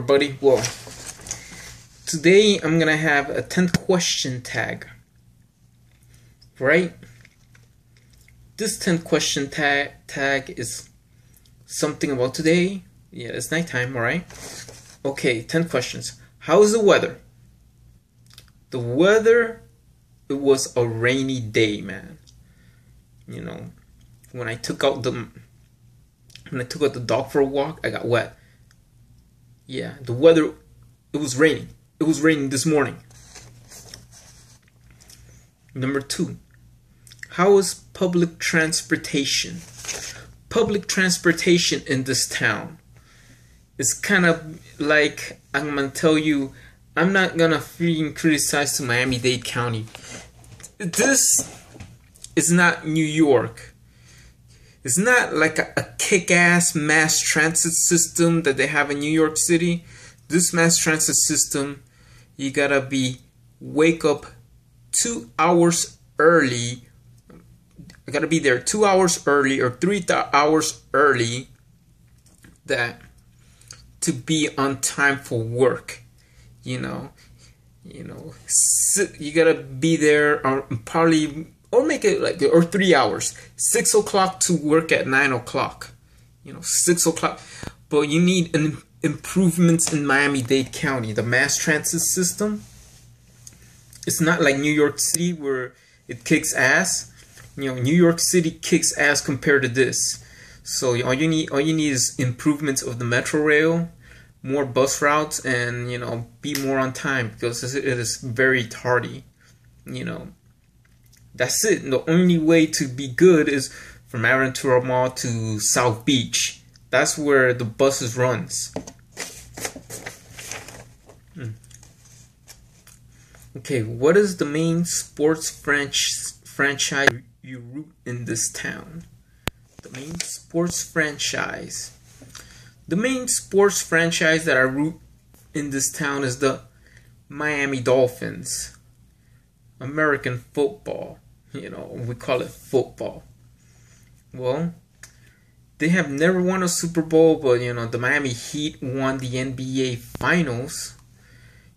everybody. Well, today I'm gonna have a 10th question tag, right? This 10th question tag is something about today. Yeah, it's nighttime, alright? Okay, 10 questions. How is the weather? The weather, it was a rainy day, man. You know, when I took out the dog for a walk, I got wet. Yeah, the weather, it was raining. It was raining this morning. Number 2. How is public transportation? Public transportation in this town is kind of like, I'm going to tell you, I'm not going to freaking criticize to Miami-Dade County. This is not New York. It's not like a kick-ass mass transit system that they have in New York City. This mass transit system, you gotta wake up 2 hours early. You gotta be there 2 hours early or 3 hours early to be on time for work. You gotta be there probably. Or make it like, or 3 hours. 6 o'clock to work at 9 o'clock. 6 o'clock. But you need improvements in Miami-Dade County. The mass transit system, it's not like New York City where it kicks ass. New York City kicks ass compared to this. So all you need is improvements of the metro rail, more bus routes, and be more on time, because it is very tardy. That's it. The only way to be good is from Aventura Mall to South Beach. That's where the buses runs. Okay, what is the main sports franchise you root in this town? The main sports franchise. The main sports franchise that I root in this town is the Miami Dolphins. American football. We call it football. Well, they have never won a Super Bowl, but the Miami Heat won the NBA Finals.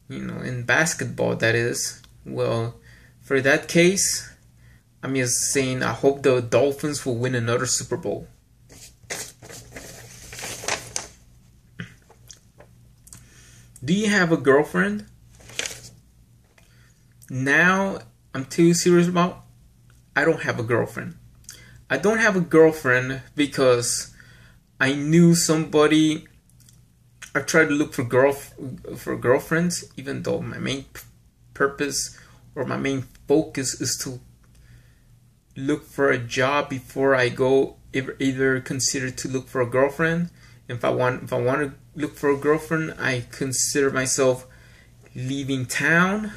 In basketball, that is. Well, for that case, I'm just saying I hope the Dolphins will win another Super Bowl. Do you have a girlfriend? Now, I'm too serious about, I don't have a girlfriend. I don't have a girlfriend because I knew somebody. I tried to look for girlfriends, even though my main purpose or my main focus is to look for a job before I go either consider to look for a girlfriend. If I want to look for a girlfriend, I consider myself leaving town.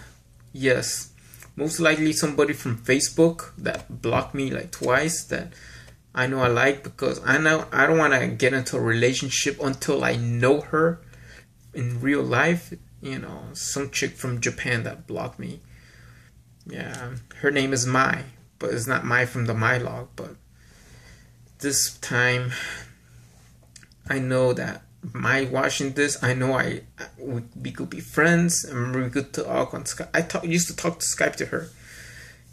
Yes, most likely somebody from Facebook that blocked me like twice that I know I like, because I know I don't want to get into a relationship until I know her in real life. Some chick from Japan that blocked me. Yeah, her name is Mai, but it's not Mai from the My Log. But this time, I know that Mai watching this, I know we could be friends. I remember we could talk on Skype. I used to talk to Skype to her.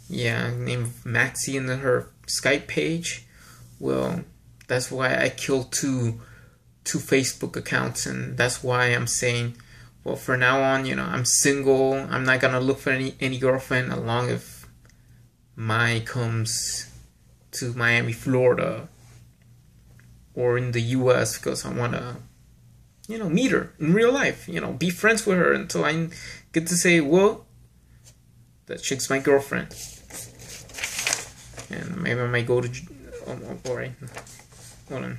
Yeah, named Maxie in her Skype page. Well, that's why I killed two Facebook accounts, and that's why I'm saying, well, for now on, I'm single. I'm not gonna look for any girlfriend along if Mai comes to Miami, Florida, or in the U.S. because I wanna, meet her in real life. Be friends with her until I get to say, well, that chick's my girlfriend, and maybe I might go to. Alright, hold on.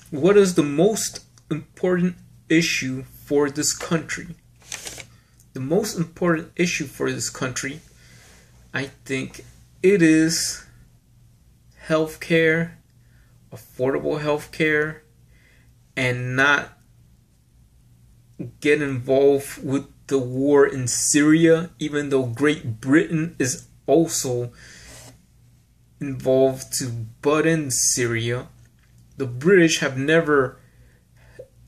What is the most important issue for this country? The most important issue for this country, I think it is healthcare, affordable healthcare, and not get involved with the war in Syria, even though Great Britain is also involved to butt in Syria. The British have never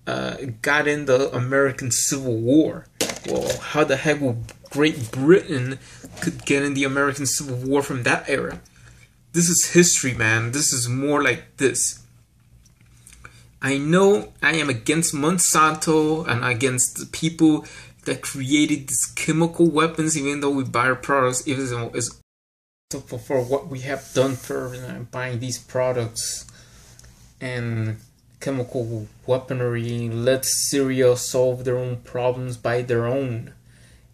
got in the American Civil War. Well, how the heck will Great Britain could get in the American Civil War from that era? This is history, man. This is more like this. I know I am against Monsanto and against the people that created these chemical weapons, even though we buy our products. It is for what we have done for buying these products and chemical weaponry. Let Syria solve their own problems by their own.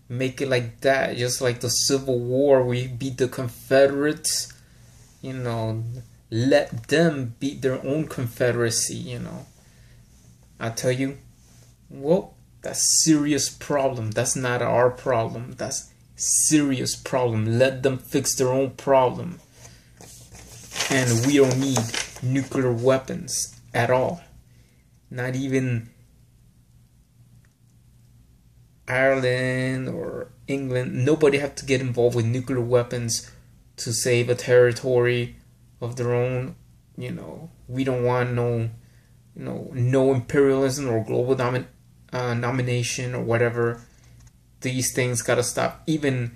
Make it like that, just like the Civil War. We beat the Confederates. You know, let them beat their own confederacy. You know, I tell you, well, that's serious problem. That's not our problem. That's serious problem. Let them fix their own problem. And we don't need nuclear weapons at all. Not even Ireland or England. Nobody have to get involved with nuclear weapons to save a territory of their own. You know, we don't want no imperialism or global domination or whatever. These things gotta stop. Even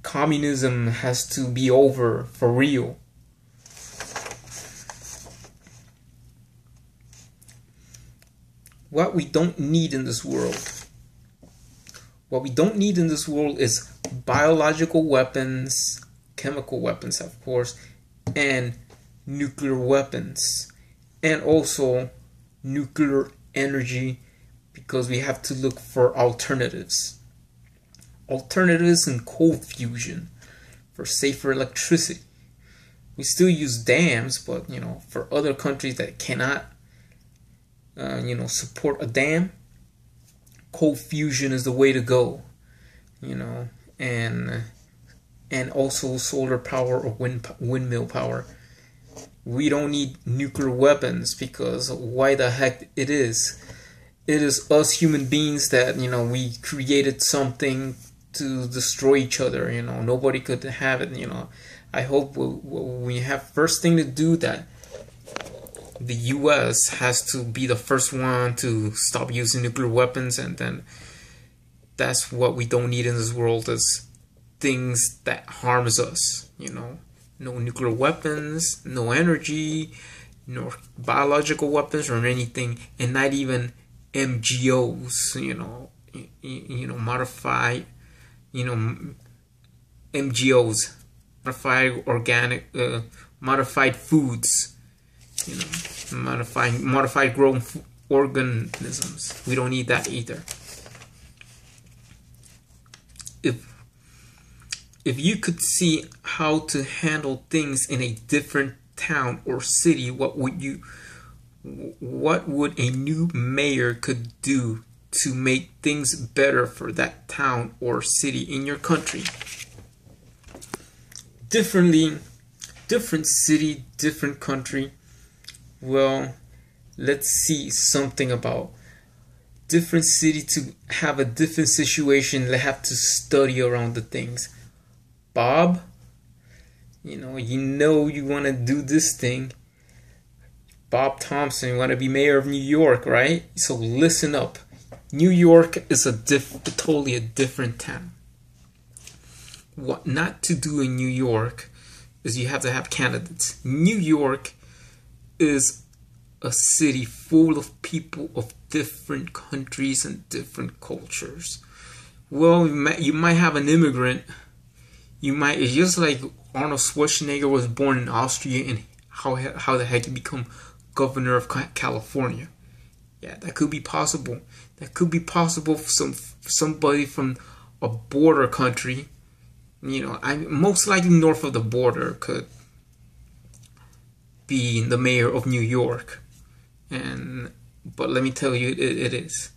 communism has to be over for real. What we don't need in this world. What we don't need in this world is biological weapons, chemical weapons, of course, and nuclear weapons, and also nuclear energy, because we have to look for alternatives. Alternatives in coal fusion for safer electricity. We still use dams, but you know, for other countries that cannot support a dam, coal fusion is the way to go. You know, and also solar power or windmill power. We don't need nuclear weapons, because why the heck it is us human beings that, you know, we created something to destroy each other. You know, nobody could have it. You know, I hope we have first thing to do that the US has to be the first one to stop using nuclear weapons, and then that's what we don't need in this world, is things that harms us. You know, no nuclear weapons, no energy, no biological weapons or anything, and not even MGOs. Modified, MGOs, modified organic, modified foods. Modified grown organisms. We don't need that either. If you could see how to handle things in a different town or city, what would a new mayor could do to make things better for that town or city in your country? Different city, different country. Well, let's see something about different city. To have a different situation, they have to study around the things. Bob, you want to do this thing. Bob Thompson, you want to be mayor of New York, right? So listen up. New York is totally a different town. What not to do in New York is you have to have candidates. New York is a city full of people of different countries and different cultures. Well, you might have an immigrant. It's just like Arnold Schwarzenegger was born in Austria, and how the heck he become governor of California. Yeah, that could be possible. That could be possible for somebody from a border country. Most likely north of the border could be the mayor of New York. But let me tell you, it is.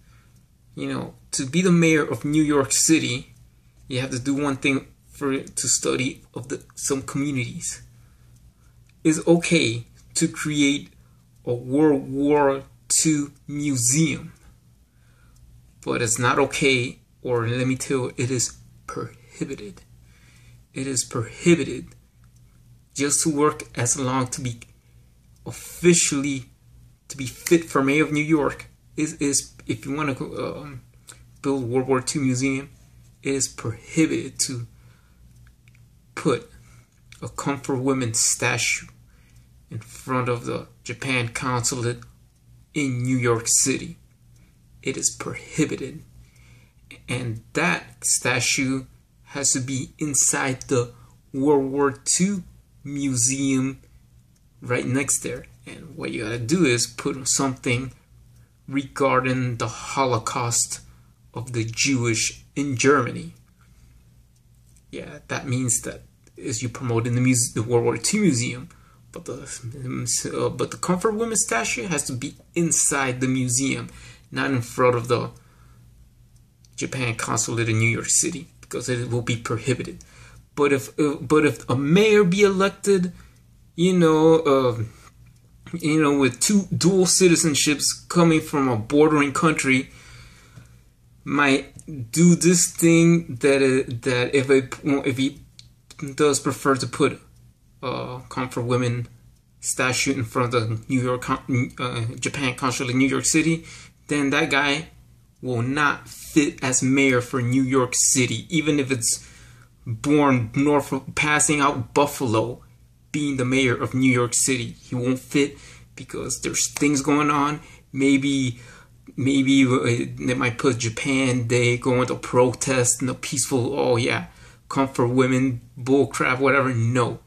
To be the mayor of New York City, you have to do one thing to study of some communities. It's okay to create a World War II museum, but it's not okay, or let me tell you, it is prohibited. It is prohibited just to work as long to be officially to be fit for mayor of New York. is if you want to build a World War II museum, it is prohibited to put a comfort women statue in front of the Japan consulate in New York City. It is prohibited. And that statue has to be inside the World War II museum right next there. And what you gotta do is put something regarding the Holocaust of the Jewish in Germany. Yeah, that means that is you promoting the World War II museum, but the comfort women statue has to be inside the museum, not in front of the Japan consulate in New York City, because it will be prohibited. But if a mayor be elected, with two dual citizenships coming from a bordering country, might do this thing that if he does prefer to put a comfort women statue in front of the New York Japan consulate in New York City, then that guy will not fit as mayor for New York City, even if it's born north of passing out Buffalo, being the mayor of New York City. He won't fit because there's things going on. Maybe they might put Japan Day, going to protest and a peaceful, comfort women, bull crap, whatever. No,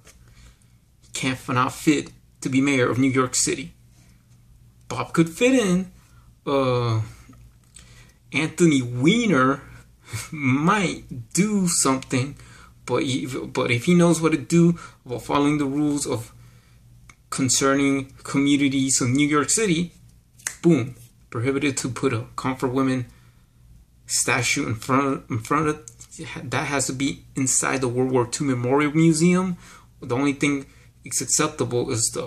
he can't not fit to be mayor of New York City. Bob could fit in. Anthony Weiner might do something, but if he knows what to do while following the rules of concerning communities of New York City, boom, prohibited to put a comfort women statue in front of that. Has to be inside the World War II Memorial Museum. The only thing it's acceptable is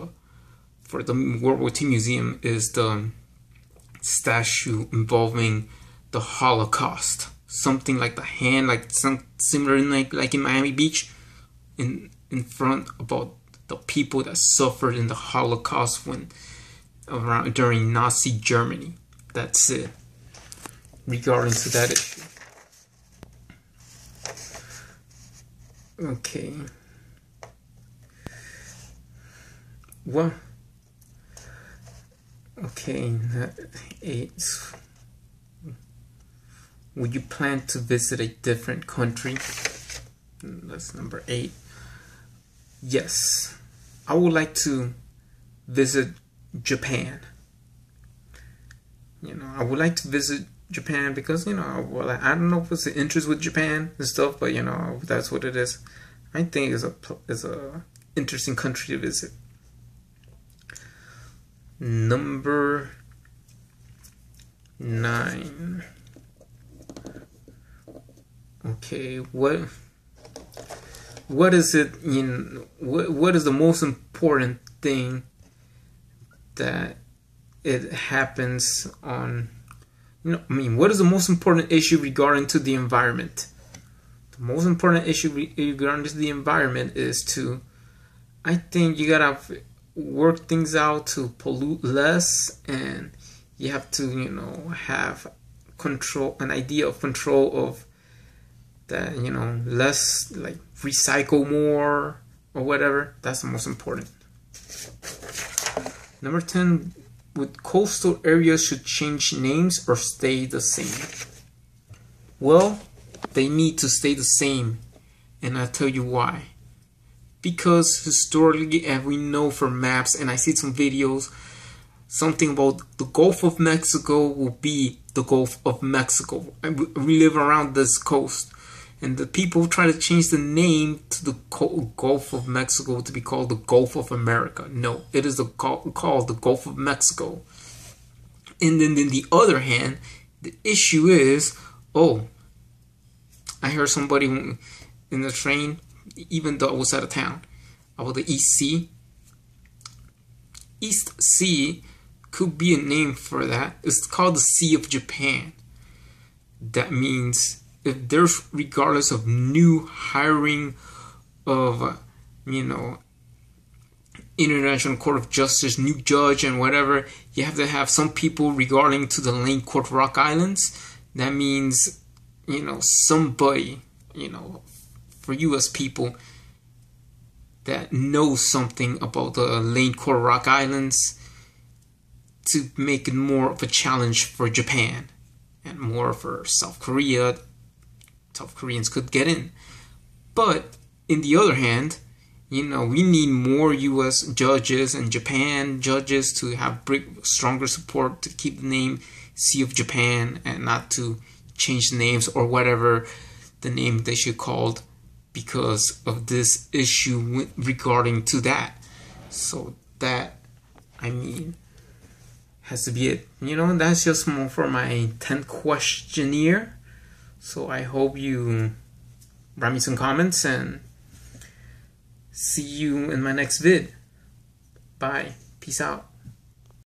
for the World War II Museum is the statue involving the Holocaust, something like the hand, like some similar like in Miami Beach, in front about the people that suffered in the Holocaust during Nazi Germany. That's it. Regarding to that issue. Okay. Well. Okay. 8. Would you plan to visit a different country? That's number 8. Yes, I would like to visit Japan. I would like to visit Japan because, I don't know if it's an interest with Japan and stuff, but, that's what it is. I think it's a interesting country to visit. Number 9. Okay, what is it? What is the most important thing that it happens on? What is the most important issue regarding to the environment? The most important issue regarding to the environment is I think you gotta work things out to pollute less, and you have to, have an idea of control of that, less, like recycle more or whatever. That's the most important. Number 10, would coastal areas should change names or stay the same? Well, they need to stay the same, and I'll tell you why. Because historically, and we know from maps, and I see some videos, something about the Gulf of Mexico will be the Gulf of Mexico. And we live around this coast. And the people try to change the name to the Gulf of Mexico to be called the Gulf of America. No, it is called the Gulf of Mexico. And then on the other hand, the issue is, I heard somebody in the train, even though I was out of town, about the East Sea. East Sea could be a name for that. It's called the Sea of Japan. That means if there's, regardless of new hiring of, International Court of Justice, new judge and whatever, you have to have some people regarding to the Lane Court Rock Islands. That means, somebody, for US people that know something about the Lane Court Rock Islands to make it more of a challenge for Japan and more for South Korea. South Koreans could get in. But, in the other hand, we need more U.S. judges and Japan judges to have stronger support to keep the name Sea of Japan and not to change the names or whatever the name they should called because of this issue regarding to that. So that, has to be it. That's just more for my 10th questionnaire. So I hope you write me some comments and see you in my next vid. Bye. Peace out.